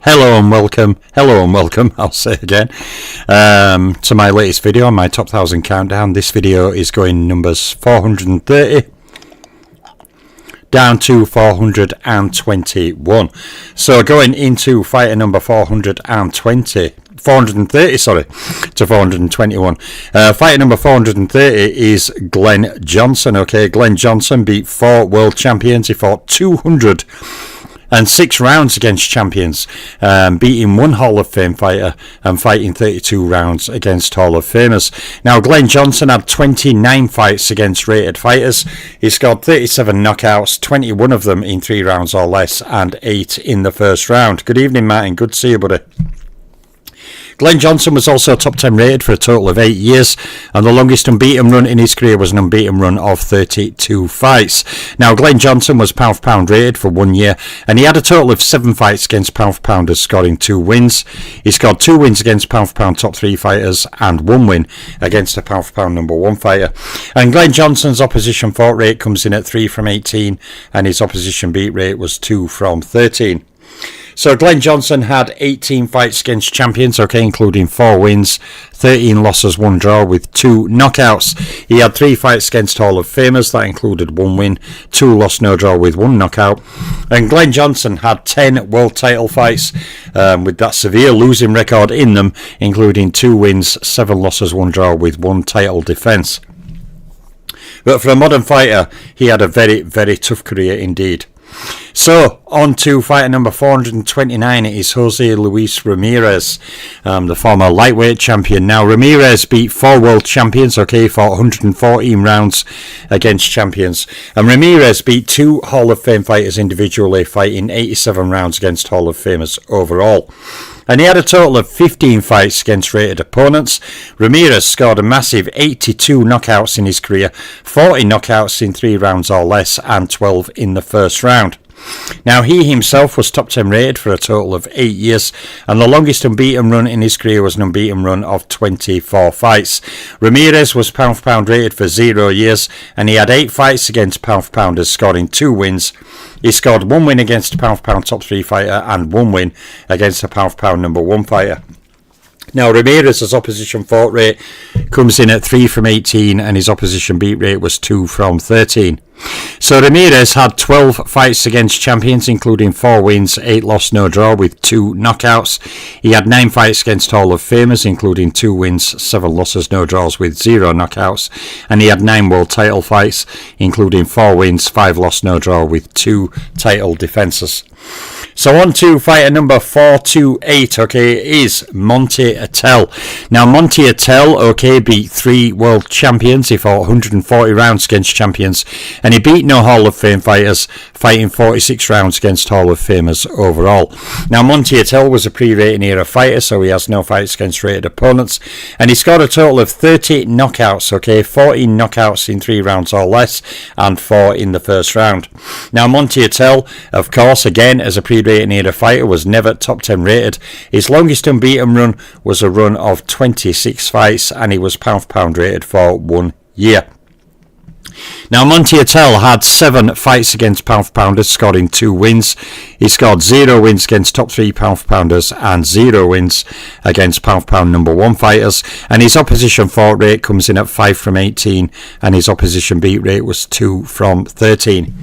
Hello and welcome, I'll say again, to my latest video on my top 1000 countdown. This video is going numbers 430 down to 421. So going into fighter number 430 to 421. Fighter number 430 is Glenn Johnson. Okay, Glenn Johnson beat 4 world champions. He fought 206 rounds against champions, beating 1 Hall of Fame fighter and fighting 32 rounds against Hall of Famers. Now, Glenn Johnson had 29 fights against rated fighters. He scored 37 knockouts, 21 of them in 3 rounds or less, and 8 in the first round. Good evening, Martin. Good to see you, buddy. Glenn Johnson was also top 10 rated for a total of 8 years, and the longest unbeaten run in his career was an unbeaten run of 32 fights. Now, Glenn Johnson was pound for pound rated for 1 year, and he had a total of 7 fights against pound for pounders, scoring 2 wins. He scored 2 wins against pound for pound top 3 fighters and 1 win against a pound for pound number 1 fighter. And Glenn Johnson's opposition fought rate comes in at 3 from 18, and his opposition beat rate was 2 from 13. So Glenn Johnson had 18 fights against champions, okay, including 4 wins, 13 losses, 1 draw with 2 knockouts. He had 3 fights against Hall of Famers, that included 1 win, 2 loss, no draw with 1 knockout. And Glenn Johnson had 10 world title fights with that severe losing record in them, including 2 wins, 7 losses, 1 draw with 1 title defence. But for a modern fighter, he had a very, very tough career indeed. So, on to fighter number 429, it is Jose Luis Ramirez, the former lightweight champion. Now, Ramirez beat 4 world champions, okay, for 114 rounds against champions. And Ramirez beat 2 Hall of Fame fighters individually, fighting 87 rounds against Hall of Famers overall. And he had a total of 15 fights against rated opponents. Ramirez scored a massive 82 knockouts in his career, 40 knockouts in 3 rounds or less, and 12 in the first round. Now, he himself was top 10 rated for a total of 8 years, and the longest unbeaten run in his career was an unbeaten run of 24 fights. Ramirez was pound for pound rated for 0 years, and he had 8 fights against pound for pounders, scoring 2 wins. He scored 1 win against a pound for pound top 3 fighter and 1 win against a pound for pound number 1 fighter. Now, Ramirez's opposition fought rate comes in at 3 from 18, and his opposition beat rate was 2 from 13. So Ramirez had 12 fights against champions, including 4 wins, 8 loss, no draw with 2 knockouts. He had 9 fights against Hall of Famers, including 2 wins, 7 losses, no draws with 0 knockouts. And he had 9 world title fights, including 4 wins, 5 loss, no draw with 2 title defences. So on to fighter number 428, okay, is Monte Attel. Now, Monte Attel, okay, beat 3 world champions. He fought 140 rounds against champions, and he beat no Hall of Fame fighters, fighting 46 rounds against Hall of Famers overall. Now, Monte Attel was a pre-rating era fighter, so he has no fights against rated opponents, and he scored a total of 30 knockouts, okay, 14 knockouts in 3 rounds or less, and 4 in the first round. Now, Monte Attel, of course, again, as a pre-rating era fighter, was never top 10 rated. His longest unbeaten run was a run of 26 fights, and he was pound for pound rated for 1 year. Now, Monte Attel had 7 fights against pound for pounders, scoring 2 wins. He scored 0 wins against top 3 pound for pounders and 0 wins against pound for pound number 1 fighters. And his opposition fought rate comes in at 5 from 18, and his opposition beat rate was 2 from 13.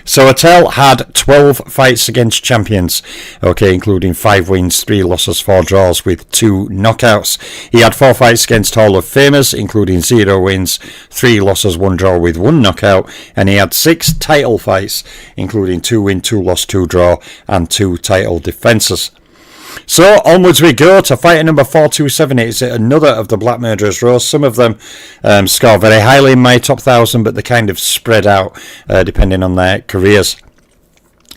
So Attel had 12 fights against champions, okay, including 5 wins, 3 losses, 4 draws with 2 knockouts. He had 4 fights against Hall of Famers, including 0 wins, 3 losses, 1 draw with 1 knockout, and he had 6 title fights, including 2 win, 2 loss, 2 draw, and 2 title defences. So onwards we go to fighter number 427. It's another of the Black Murderers Row. Some of them score very highly in my top 1000, but they kind of spread out depending on their careers.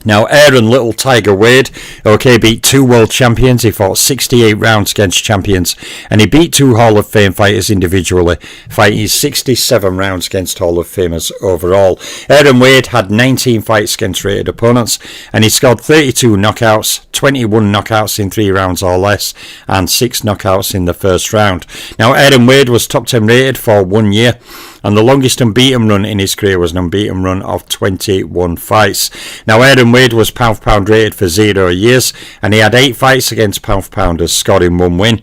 Now, Aaron Little Tiger Wade, okay, beat 2 world champions. He fought 68 rounds against champions, and he beat 2 Hall of Fame fighters individually, fighting 67 rounds against Hall of Famers overall. Aaron Wade had 19 fights against rated opponents, and he scored 32 knockouts, 21 knockouts in 3 rounds or less, and 6 knockouts in the first round. Now, Aaron Wade was top 10 rated for 1 year, and the longest unbeaten run in his career was an unbeaten run of 21 fights. Now, Aaron Wade was pound for pound rated for 0 years, and he had 8 fights against pound for pounders, scoring 1 win.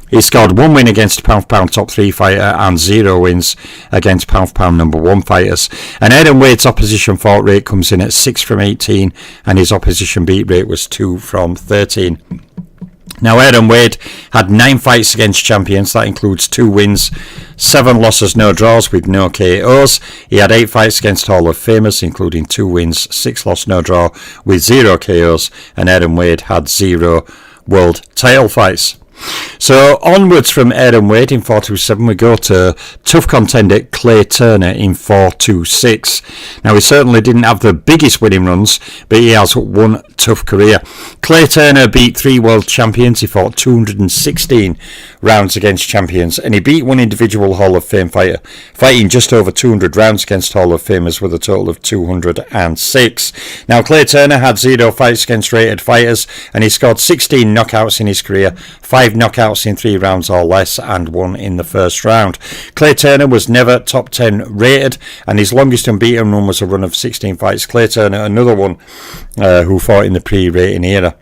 He scored 1 win against a pound for pound top 3 fighter and 0 wins against pound for pound number 1 fighters. And Aaron Wade's opposition fought rate comes in at 6 from 18, and his opposition beat rate was 2 from 13. Now, Aaron Wade had 9 fights against champions. That includes 2 wins, 7 losses, no draws with no KOs. He had 8 fights against Hall of Famers, including 2 wins, 6 loss, no draw with 0 KOs. And Aaron Wade had 0 world title fights. So onwards from Aaron Wade in 427, we go to tough contender Clay Turner in 426. Now, he certainly didn't have the biggest winning runs, but he has one tough career. Clay Turner beat 3 world champions. He fought 216 rounds against champions, and he beat 1 individual Hall of Fame fighter, fighting just over 200 rounds against Hall of Famers with a total of 206. Now, Clay Turner had 0 fights against rated fighters, and he scored 16 knockouts in his career, 5 knockouts in 3 rounds or less, and 1 in the first round. Clay Turner was never top 10 rated, and his longest unbeaten run was a run of 16 fights. Clay Turner, another one who fought in the pre-rating era.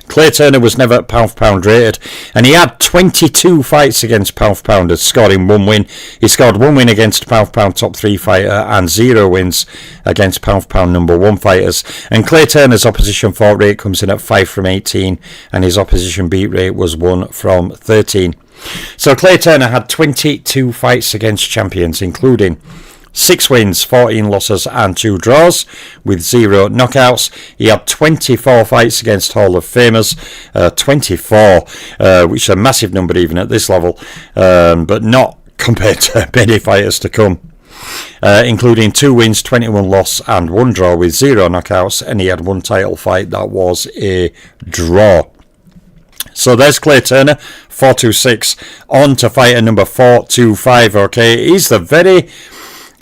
Clay Turner was never pound for pound rated, and he had 22 fights against pound for pounders, scoring 1 win. He scored 1 win against pound for pound top 3 fighter and 0 wins against pound for pound number 1 fighters. And Clay Turner's opposition fought rate comes in at 5 from 18, and his opposition beat rate was 1 from 13. So Clay Turner had 22 fights against champions, including 6 wins, 14 losses and 2 draws with 0 knockouts. He had 24 fights against Hall of Famers, 24, which is a massive number even at this level, but not compared to many fighters to come. Including 2 wins, 21 loss and 1 draw with 0 knockouts, and he had 1 title fight that was a draw. So there's Clay Turner, 426. On to fighter number 425. Okay, he's the very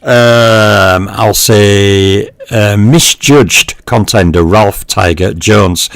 I'll say misjudged contender Ralph Tiger Jones.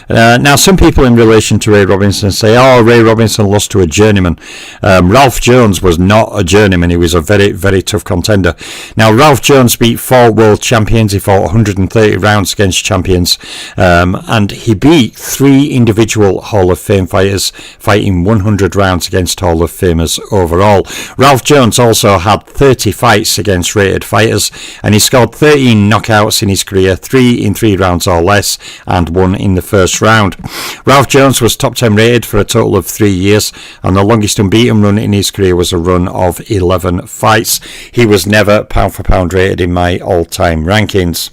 Now, some people in relation to Ray Robinson say, oh, Ray Robinson lost to a journeyman. Ralph Jones was not a journeyman. He was a very, very tough contender. Now, Ralph Jones beat 4 world champions. He fought 130 rounds against champions, and he beat 3 individual Hall of Fame fighters, fighting 100 rounds against Hall of Famers overall. Ralph Jones also had 30 fights against rated fighters, and he scored 13 knockouts in his career, 3 in 3 rounds or less, and 1 in the first round. Ralph Jones was top 10 rated for a total of 3 years, and the longest unbeaten run in his career was a run of 11 fights. He was never pound for pound rated in my all-time rankings.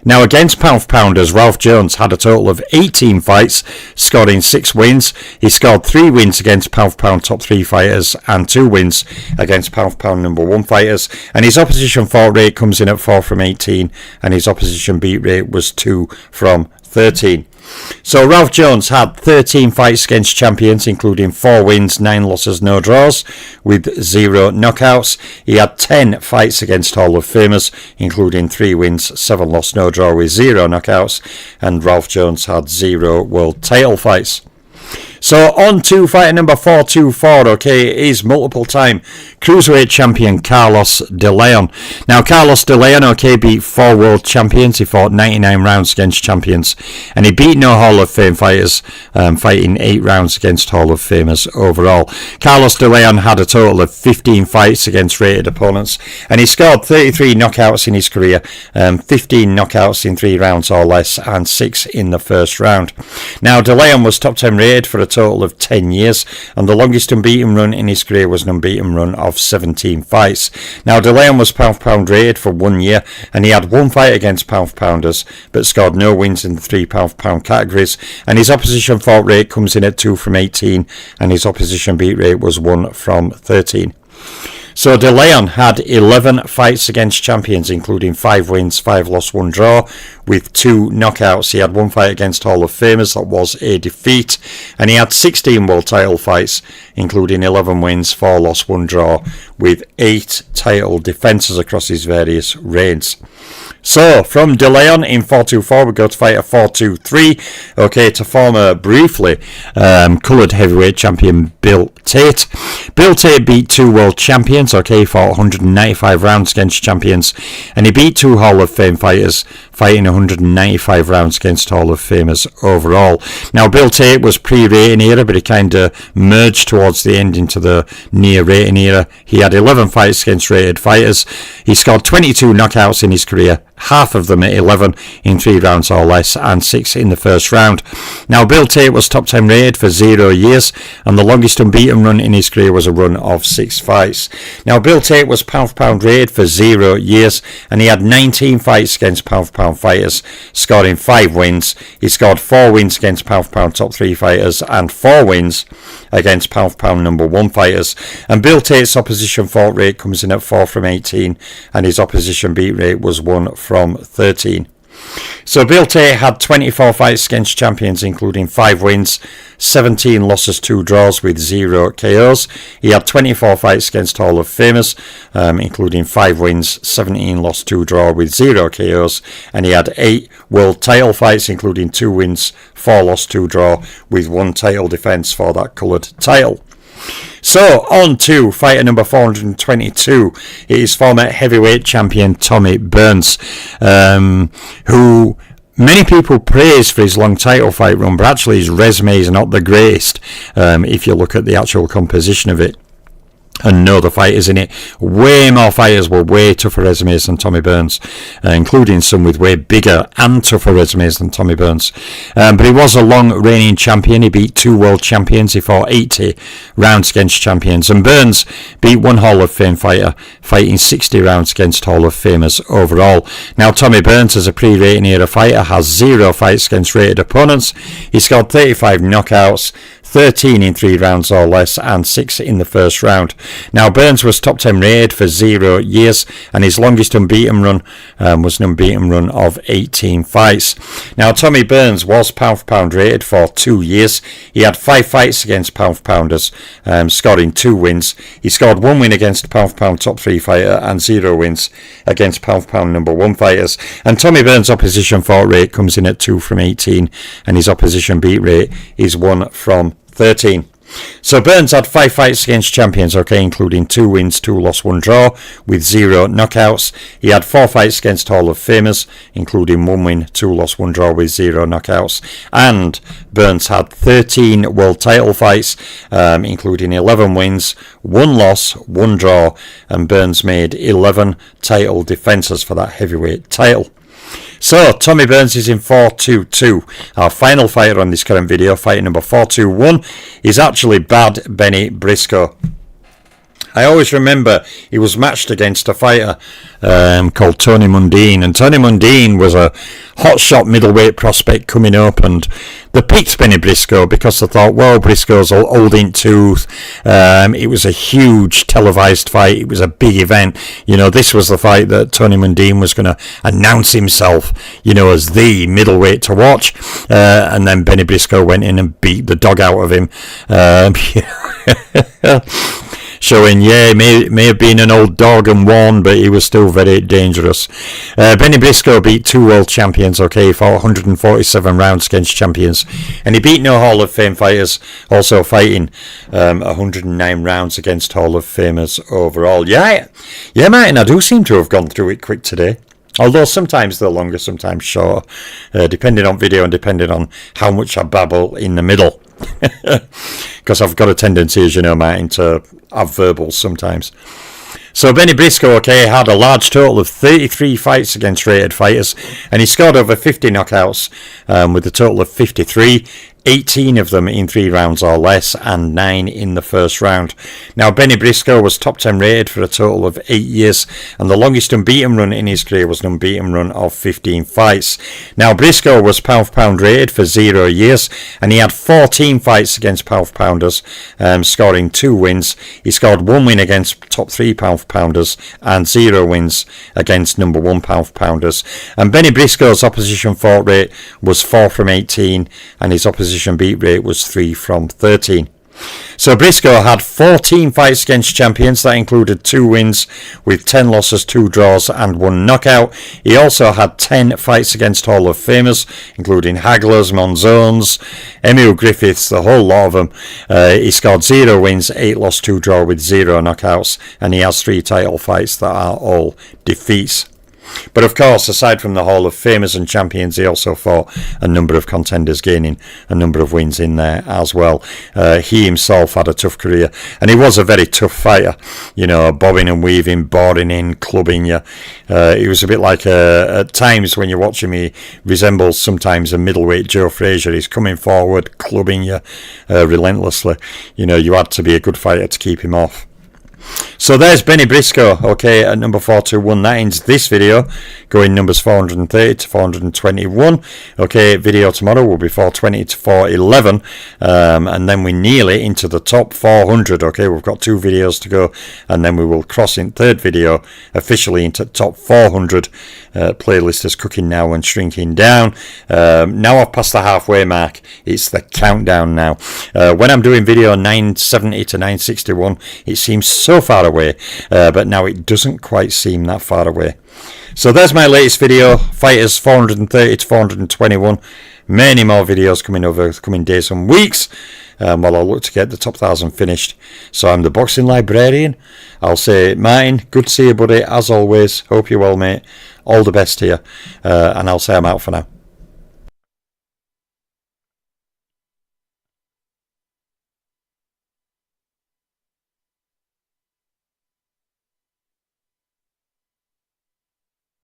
Now, against pound for pounders, Ralph Jones had a total of 18 fights, scoring 6 wins. He scored 3 wins against pound for pound top 3 fighters and 2 wins against pound for pound number 1 fighters. And his opposition fought rate comes in at 4 from 18, and his opposition beat rate was 2 from 13. So Ralph Jones had 13 fights against champions, including 4 wins, 9 losses, no draws, with 0 knockouts. He had 10 fights against Hall of Famers, including 3 wins, 7 loss, no draw, with 0 knockouts. And Ralph Jones had 0 world title fights. So on to fighter number 424, okay, is multiple-time cruiserweight champion Carlos De Leon. Now, Carlos De Leon, okay, beat 4 world champions. He fought 99 rounds against champions, and he beat no Hall of Fame fighters, fighting 8 rounds against Hall of Famers overall. Carlos De Leon had a total of 15 fights against rated opponents, and he scored 33 knockouts in his career, 15 knockouts in 3 rounds or less, and 6 in the first round. Now, De Leon was top 10 rated for a total of 10 years, and the longest unbeaten run in his career was an unbeaten run of 17 fights. Now, De Leon was pound for pound rated for 1 year, and he had 1 fight against pound for pounders, but scored no wins in the 3 pound for pound categories, and his opposition fought rate comes in at 2 from 18, and his opposition beat rate was 1 from 13. So De Leon had 11 fights against champions, including 5 wins, 5 loss, 1 draw, with 2 knockouts. He had 1 fight against Hall of Famers, that was a defeat, and he had 16 world title fights, including 11 wins, 4 loss, 1 draw, with 8 title defences across his various reigns. So, from De Leon in 424, we go to fighter 423, okay, to former briefly coloured heavyweight champion Bill Tate. Bill Tate beat 2 world champions, okay, for 195 rounds against champions, and he beat 2 Hall of Fame fighters, fighting 195 rounds against Hall of Famers overall. Now, Bill Tate was pre-rating era, but he kind of merged towards the end into the near rating era. He had 11 fights against rated fighters. He scored 22 knockouts in his career, half of them at 11 in 3 rounds or less, and 6 in the first round. Now, Bill Tate was top 10 rated for 0 years, and the longest unbeaten run in his career was a run of 6 fights. Now, Bill Tate was pound for pound rated for 0 years, and he had 19 fights against pound for pound fighters, scoring 5 wins. He scored 4 wins against pound for pound top 3 fighters, and 4 wins against pound for pound number 1 fighters. And Bill Tate's opposition fought rate comes in at 4 from 18, and his opposition beat rate was 1 from 13. So Bill Tate had 24 fights against champions, including 5 wins, 17 losses, 2 draws with 0 KOs. He had 24 fights against Hall of Famers, including 5 wins, 17 loss, 2 draw with 0 KOs. And he had 8 world title fights, including 2 wins, 4 loss, 2 draw with 1 title defence for that coloured title. So, on to fighter number 422. It is former heavyweight champion Tommy Burns, who many people praise for his long title fight run, but actually his resume is not the greatest if you look at the actual composition of it. And no, the fighters in it, way more fighters with way tougher resumes than Tommy Burns, including some with way bigger and tougher resumes than Tommy Burns. But he was a long reigning champion. He beat 2 world champions. He fought 80 rounds against champions. And Burns beat 1 Hall of Fame fighter, fighting 60 rounds against Hall of Famers overall. Now, Tommy Burns, as a pre-rating era fighter, has 0 fights against rated opponents. He scored 35 knockouts, 13 in 3 rounds or less, and 6 in the first round. Now, Burns was top 10 rated for 0 years, and his longest unbeaten run was an unbeaten run of 18 fights. Now, Tommy Burns was pound for pound rated for 2 years. He had 5 fights against pound for pounders, scoring 2 wins. He scored 1 win against pound for pound top 3 fighter and 0 wins against pound for pound number 1 fighters. And Tommy Burns' opposition fought rate comes in at 2 from 18, and his opposition beat rate is 1 from 13. So Burns had 5 fights against champions, okay, including 2 wins, 2 loss, 1 draw with 0 knockouts. He had 4 fights against Hall of Famers, including 1 win, 2 loss, 1 draw with 0 knockouts. And Burns had 13 world title fights, including 11 wins, 1 loss, 1 draw, and Burns made 11 title defences for that heavyweight title. So, Tommy Burns is in 422. Our final fighter on this current video, fighter number 421, is actually Bad Benny Briscoe. I always remember he was matched against a fighter called Tony Mundine, and Tony Mundine was a hotshot middleweight prospect coming up, and they picked Benny Briscoe because they thought, well, Briscoe's old in tooth. It was a huge televised fight. It was a big event. You know, this was the fight that Tony Mundine was going to announce himself, you know, as the middleweight to watch. And then Benny Briscoe went in and beat the dog out of him. Showing, yeah, may have been an old dog and won, but he was still very dangerous. Benny Briscoe beat 2 world champions, okay, for 147 rounds against champions. And he beat no Hall of Fame fighters, also fighting 109 rounds against Hall of Famers overall. Yeah, Martin, I do seem to have gone through it quick today. Although sometimes they're longer, sometimes shorter, depending on video and depending on how much I babble in the middle. Because I've got a tendency, as you know, Martin, to have verbals sometimes. So Benny Briscoe, okay, had a large total of 33 fights against rated fighters, and he scored over 50 knockouts with a total of 53. 18 of them in 3 rounds or less, and 9 in the first round. Now, Benny Briscoe was top 10 rated for a total of 8 years, and the longest unbeaten run in his career was an unbeaten run of 15 fights. Now, Briscoe was pound for pound rated for 0 years, and he had 14 fights against pound for pounders, scoring 2 wins. He scored 1 win against top 3 pound for pounders, and 0 wins against number 1 pound for pounders. And Benny Briscoe's opposition fought rate was 4 from 18, and his opposition beat rate was 3 from 13. So Briscoe had 14 fights against champions. That included 2 wins with 10 losses, 2 draws and 1 knockout. He also had 10 fights against Hall of Famers, including Haglers, Monzones, Emil Griffiths, the whole lot of them. He scored 0 wins, 8 loss, 2 draw with 0 knockouts, and he has 3 title fights that are all defeats. But of course, aside from the Hall of Famers and champions, he also fought a number of contenders, gaining a number of wins in there as well. He himself had a tough career, and he was a very tough fighter. You know, bobbing and weaving, boarding in, clubbing you. He was a bit like, at times when you watch him, he resembles sometimes a middleweight Joe Frazier. He's coming forward, clubbing you relentlessly. You know, you had to be a good fighter to keep him off. So there's Benny Briscoe, okay, at number 421. That ends this video, going numbers 430 to 421. Okay, video tomorrow will be 420 to 411, and then we're nearly into the top 400. Okay, we've got 2 videos to go, and then we will cross in third video officially into top 400. Playlist is cooking now and shrinking down. Now I've passed the halfway mark. It's the countdown now. When I'm doing video 970 to 961, it seems so far away, but now it doesn't quite seem that far away. So there's my latest video, Fighters 430 to 421. Many more videos coming over the coming days and weeks, while I look to get the top 1,000 finished. So I'm the Boxing Librarian. I'll say, Martin, good to see you, buddy, as always. Hope you're well, mate. All the best to you, and I'll say I'm out for now.